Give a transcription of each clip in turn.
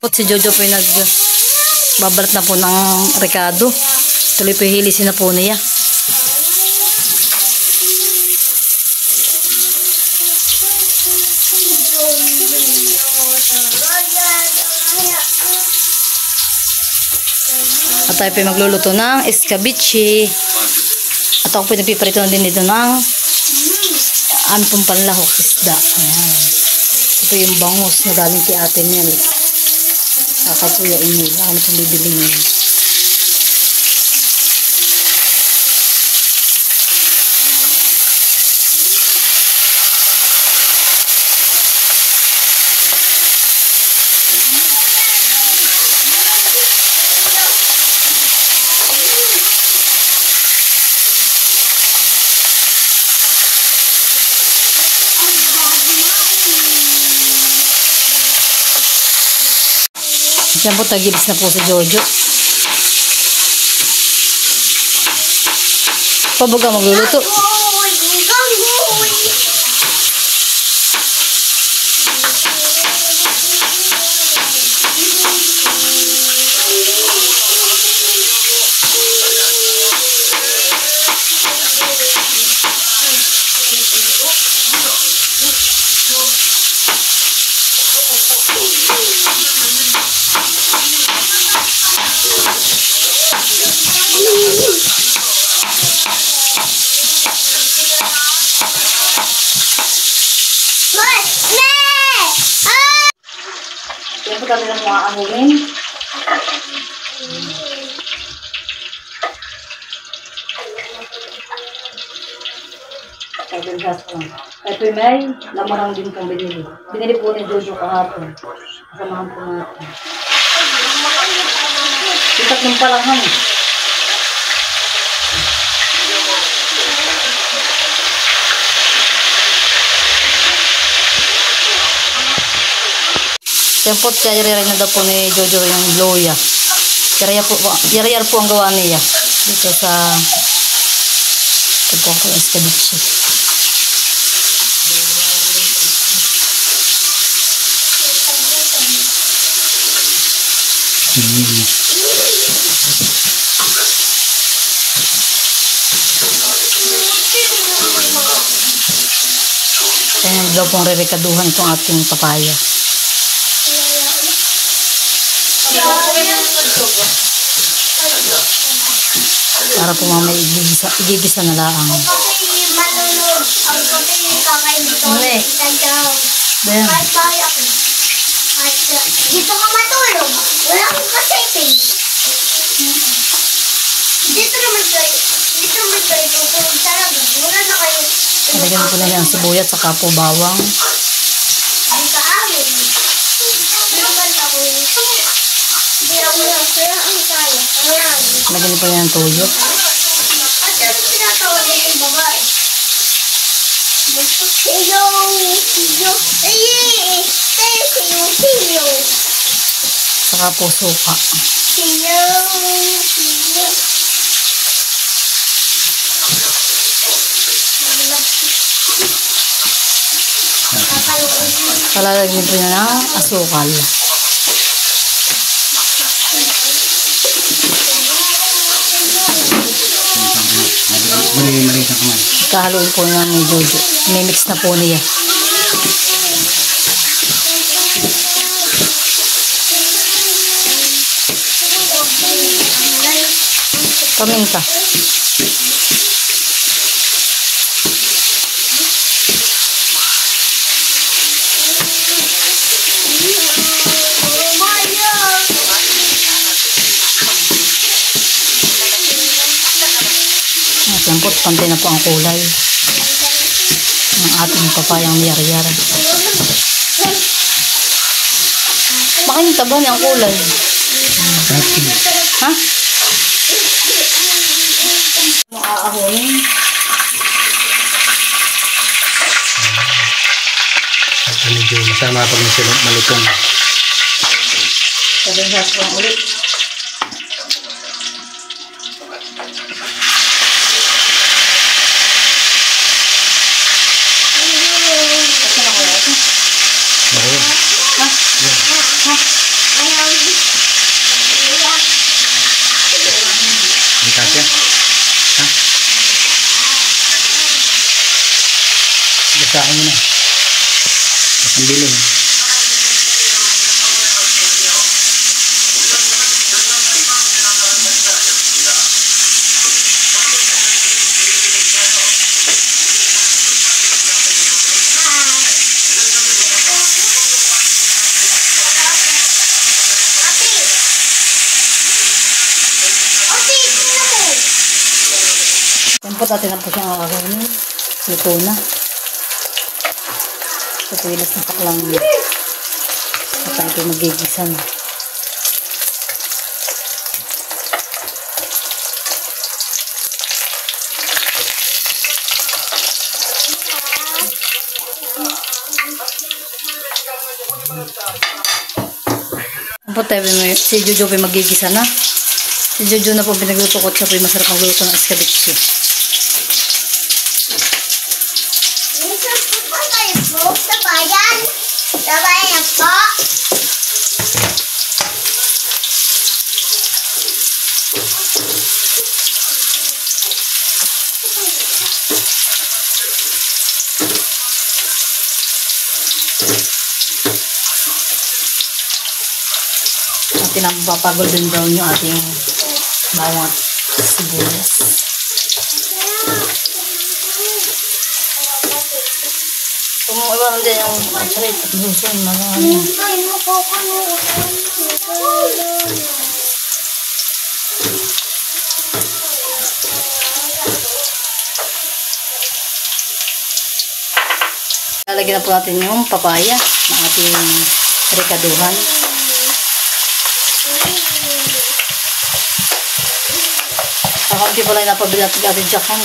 Si Jojo po yung nagbabalat na po ng rekado. Tuloy po hilisin na po niya. At tayo po yung magluluto ng escabeche. At ako po yung napiparito na din dito ng ampong panlahok isda. Ayan. Ito yung bangus na galing kay Ate Nel. Kakapuyain nila. Ano itong bibili nila. Yan po, tagilis na po si Jojo. Pabaga magluluto. Yan po kami lang mga amuhin. Ito yung may lamarang din pong binili. Binili po ni Jojo kahapon. Kasamahan po natin. Itak ng palangan. Yan po, yari-yari na daw po ni Jojo yung loya. Yari-yari po ang gawa niya. Dito sa ito po ang escabeche. Kaya daw pong re-rekaduhan itong ating papaya. Para po mamaya igigisa na lang. Ang kape kakain dito. Then, dito ka matulog. Wala akong kasipin. Dito naman kayo tutulog sa labi. Wala na kayo. lagyan po na yan sibuyat saka po bawang. Ay sa amin. Naman ako. Hindi ako lang. Kaya ang kaya. Lagyan po yan tuyo. At ano pinatawag niya yung babae? Hello. Hello. Saka po suka. Hello. Palalagyan po niya ng asukal. Kahaluin po niya ni Jojo. Mimix na po niya. Paminta. Siyempre, pantay na po ang kulay ng ating papayang niyar-yar. Baka yung taba niya ang kulay. Ha? Maaahoy. Ito medyo masama pag malutong. Sabi ng sasawang ulit. Ang biling. Yan po, natin na po siyang kakakunin. Luto na. Katuwilas na paklang niya. At ito magigisa na. Yan po tayo, si Jojo po magigisa na. Si Jojo na po pinagluto ko at siya po yung masarap ang luto ng escabeche. Minsan po ba tayo po sa bayan? Sa bayan po? At pinapapagolden brown yung ating bawang at sibuyas. Kung iba mo din yung atrit at luson, marami. Ay, makukunutan. Lalagyan na po natin yung papaya ng ating rekaduhan. Kakaunti pala yung napabili natin ating jackhan.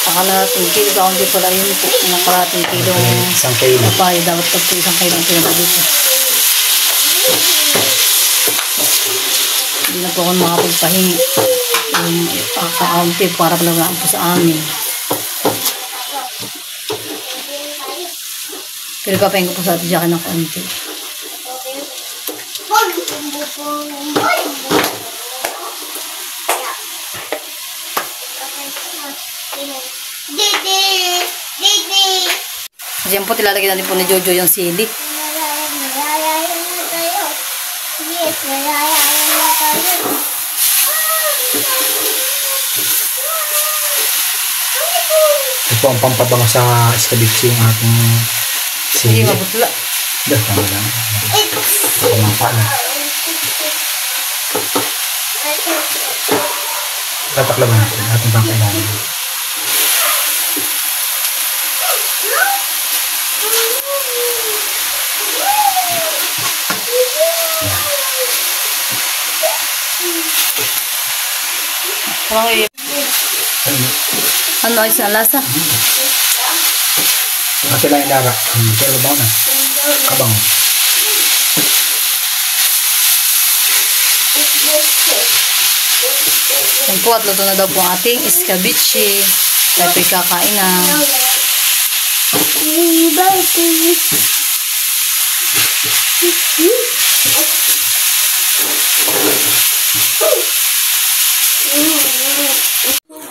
Nakalating kilo, kakaunti pala yun po. Nakalating kilo Isang kilo. papaya. Dapat pagpo isang kilo ang pinabili ko. Hindi na po ako makapagpahingi. Yung kakaunti para palagaan po sa amin. Pero papahin ko po sa ating jackhan ng kaunti. Didi! Didi! Diyan po tilalagyan natin po ni Jojo yung sili. Malayayan na tayo. Yes, malayayan na tayo. Ito ang pampabango sa escabeche yung ating Hindi sili. mabutla. Dah, tama lang. Pamampa na. Tatakla ba natin? Ating pangkailangan. Okay. Ano ayos na lasa? Kasi lang yung lara. Pero bago na. Kabang. Yan po at luto na daw po ang ating escabeche. Tayo po'y kakain na.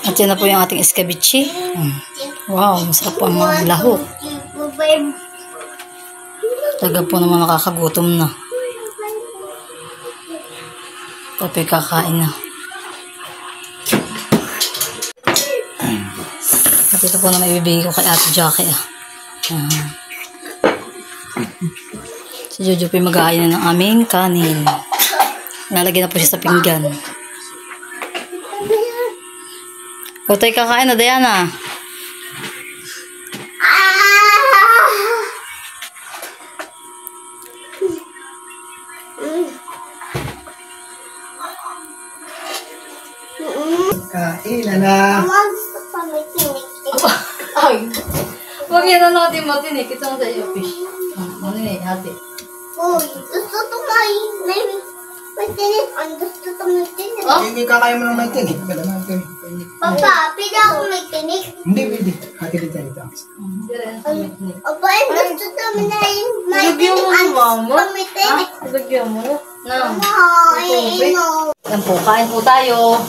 At yan na po yung ating escabeche. Wow, masarap po ang mga lahok. Taga po naman nakakagutom na. Tayo po'y kakain na. At ito po na maibibigay ko kay Ate Jackie. Si Jojo po mag-aayin na ng aming kanin. Nalagyan na po siya sa pinggan. O tayo kakain na, Diana. Kain na. Ay, wag yan na natin matinik. Ito na sa iyo, fish. Maninig, hati. Uy, gusto to may tinik. Ang gusto to may tinik. Hindi kakain mo ng may tinik. Malaman ko. Papa, pwede ako may tinik. Hindi, pwede. Hati din dito. Opo, ang gusto to may tinik. Ang gusto may tinik. Lagyan mo na. Ay, no. Yan po, kain po tayo.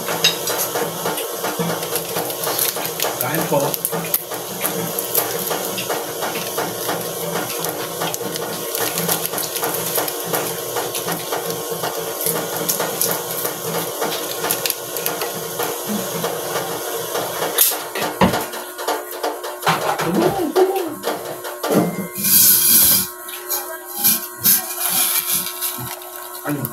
Kain po. Ano?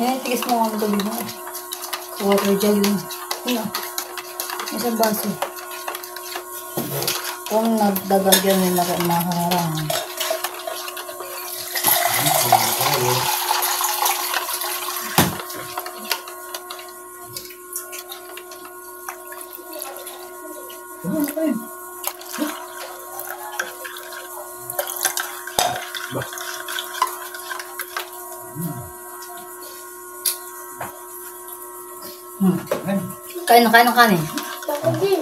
Ayan, tigis mo ang tubig mo. Sa water jug yun. Ano? Isang baso. Kung nagdadagyan nila ka makaharang. Kain ng kanin. Ako din.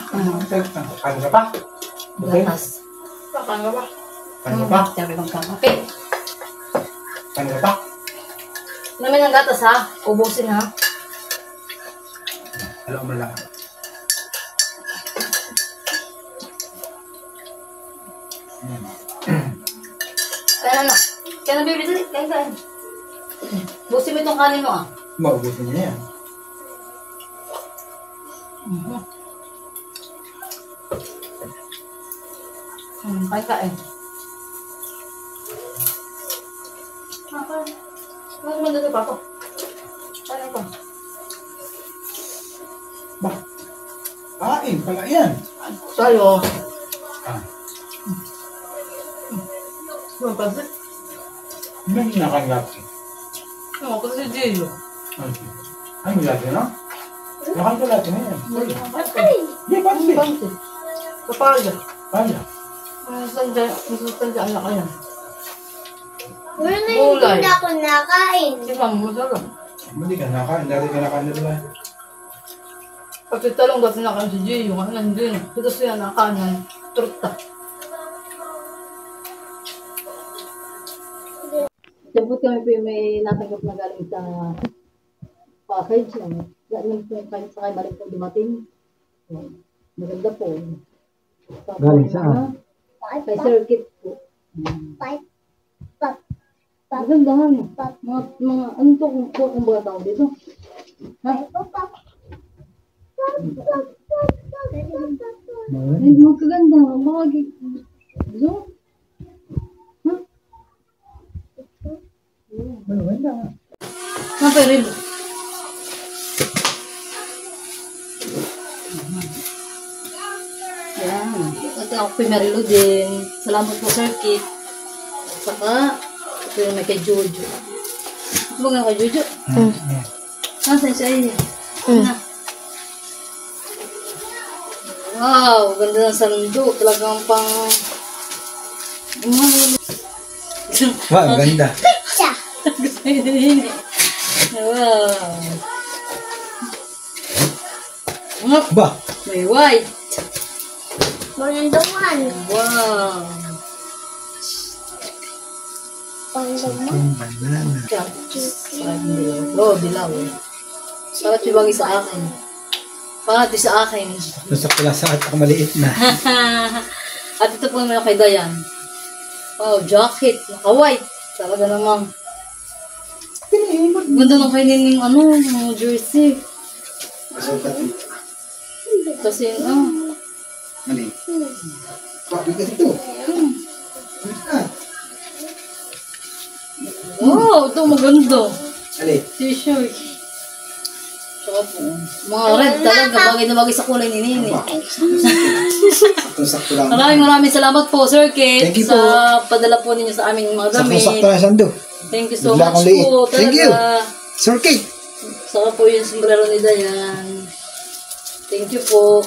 Ano ka pa? Gatas. Ano ka pa? Ano ka pa? Sabi bang kakape. Ano ka pa? Namin ang gatas ha. Ubusin ha. Alam mo lang. Kaya na. Kaya na baby dali. Kain. Busin mo itong kanin mo ah. Maubusin niya yan. Kain. Mas maganda pa ako. Kain ko. Ba? Kain pala yan. Salo. Ah. Ano kasi? Ano yung nakanggap? Ano kasi Jiyo? Ano lagi na? Nakanggap lagi na yan. Ay! Di ba? Di ba? Kapalya. Kaya. Masasandaan na kaya. Wala na Gulay. hindi na ako nakain. Di ba masarap? Hindi ka nakain. Dati ka nakain na diba? Kasi talong kasi nakain si Jiyo. Ano hindi na. Ito siya nakain ng truta. Siyempre kami po yung may natanggap na galing sa package. Galing po kahit sa kay Maring po dumating. Maganda po. Tapos, Galing saan? Kay Circuit po. Five. Maganda nga. Mga ano to kung baga tao dito? Ha? Ay, magkaganda. Zo? Ha? Maganda. Napay rin. Yan. At ako po yung Marilo din. Salamat po, Circuit. At saka, ito yung may kay Jojo. Ito ba nga kay Jojo? Nasaan siya yun? Na. Wow, ganda ng sando. Talagang pang... Wow, ganda. Siya. Gusto yun din. Wow. Ba? May white. Manandaman. Wow. Pandaman. Banana. Oh, dilaw. Bakit yung bagay sa akin? Bakit yung sa akin? Nasa pula sa at maliit na. At ito po naman kay Dayan. Wow, jacket. Naka-white. Talaga namang. Ganda ng kay Nining jersey. Kasi, Mali. Bakit ka dito? wow, ito maganda. Ali. T-shirt. Tsaka po, mga red talaga, bagay na bagay sa kulay ni Nini. Sakto lang. Maraming salamat po, Sir Kate, Thank you sa po. padala po ninyo sa aming mga damit. Sakto na sando. Thank you so Bigla much akong liit. po, talaga. Thank you. Sir Kate. Saka po yung sombrero ni Dayan. Thank you po.